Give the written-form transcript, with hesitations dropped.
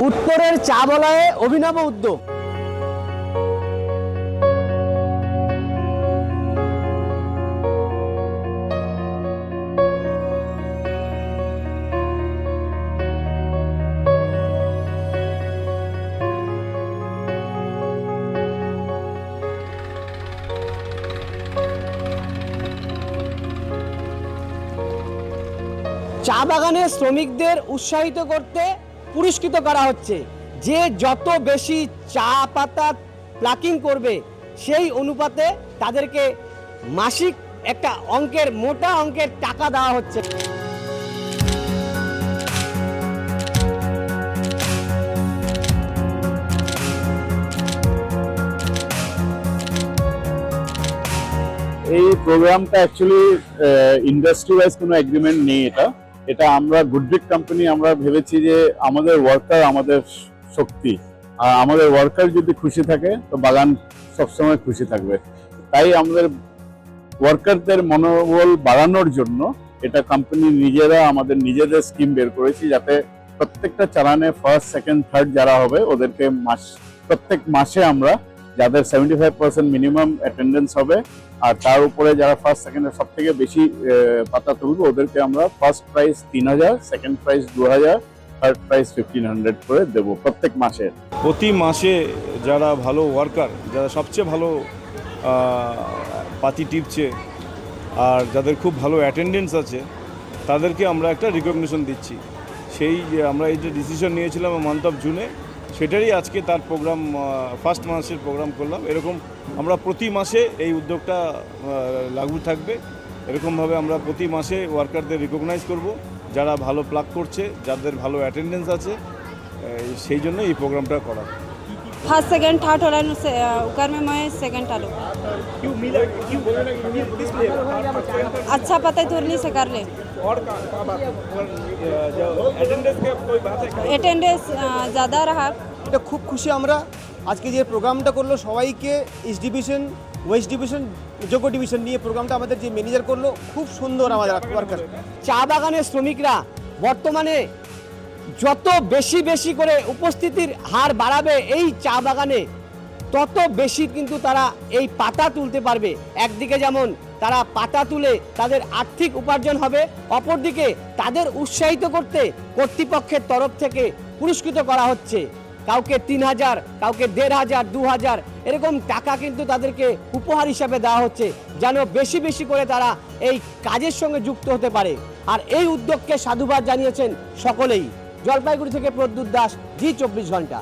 উত্তরের চা বলয়ে অভিনব উদ্যোগ। চা বাগানের শ্রমিকদের উৎসাহিত করতে পুরস্কৃত করা হচ্ছে। যে যত বেশি চা পাতা প্লাকিং করবে সেই অনুপাতে তাদেরকে মাসিক একটা অঙ্কের মোটা অঙ্কের টাকা দেওয়া হচ্ছে। এই প্রোগ্রামটা অ্যাকচুয়ালি ইন্ডাস্ট্রি ওয়াইজ কোনো এগ্রিমেন্ট নেই। এটা আমরা গুডভিক কোম্পানি আমরা ভেবেছি যে আমাদের ওয়ার্কার আমাদের শক্তি, আর আমাদের ওয়ার্কার যদি খুশি থাকে তো বাগান সবসময় খুশি থাকবে। তাই আমাদের ওয়ার্কারদের মনোবল বাড়ানোর জন্য এটা কোম্পানি নিজেরা আমাদের নিজেদের স্কিম বের করেছি, যাতে প্রত্যেকটা চালানে ফার্স্ট সেকেন্ড থার্ড যারা হবে ওদেরকে প্রত্যেক মাসে আমরা যাদের 75% মিনিমাম অ্যাটেন্ডেন্স হবে আর তার উপরে যারা ফার্স্ট সেকেন্ডে সব থেকে বেশি পাতা তুলবে ওদেরকে আমরা first prize 3000, second prize 2000, third prize 1500 করে দেবো প্রত্যেক মাসে। প্রতি মাসে যারা ভালো ওয়ার্কার, যারা সবচেয়ে ভালো পাতি টিপছে আর যাদের খুব ভালো অ্যাটেন্ডেন্স আছে তাদেরকে আমরা একটা রিকগনিশন দিচ্ছি। সেই যে আমরা এই যে ডিসিশন নিয়েছিলাম মান্থ অফ জুনে, সেটারই আজকে তার প্রোগ্রাম ফার্স্ট মাসের প্রোগ্রাম করলাম। এরকম আমরা প্রতি মাসে এই উদ্যোগটা লাগু থাকবে। এরকমভাবে আমরা প্রতি মাসে ওয়ার্কারদের রিকগনাইজ করব যারা ভালো প্লাগ করছে, যাদের ভালো অ্যাটেন্ডেন্স আছে। সেই জন্য এই প্রোগ্রামটা করা। फर्स्ट सेकंड थर्ड हो रहा है उकर में मैं सेकंड आलू। क्यों मिला, क्यों किस लिए अच्छा पता है तुरनी से कर ले। और अटेंडेंस के कोई बात है? अटेंडेंस ज़्यादा रहा। এটা খুব খুশি আমরা আজকে যে প্রোগ্রামটা করলো, সবাইকে ইস্ট ডিভিশন ওয়েস্ট ডিভিশন যোগ্য ডিভিশন নিয়ে প্রোগ্রামটা আমাদের যে ম্যানেজার করলো, খুব সুন্দর আমাদের ওয়ার্কার। চা বাগানের শ্রমিকরা বর্তমানে যত বেশি বেশি করে উপস্থিতির হার বাড়াবে এই চা বাগানে, তত বেশি কিন্তু তারা এই পাতা তুলতে পারবে। একদিকে যেমন তারা পাতা তুলে তাদের আর্থিক উপার্জন হবে, অপরদিকে তাদের উৎসাহিত করতে কর্তৃপক্ষের তরফ থেকে পুরস্কৃত করা হচ্ছে। কাউকে 3000, কাউকে 1500, 2000 এরকম টাকা কিন্তু তাদেরকে উপহার হিসাবে দেওয়া হচ্ছে, যেন বেশি বেশি করে তারা এই কাজের সঙ্গে যুক্ত হতে পারে। আর এই উদ্যোগকে সাধুবাদ জানিয়েছেন সকলেই। জলপাইগুড়ি থেকে প্রদ্যুৎ দাস, জি 24 ঘন্টা।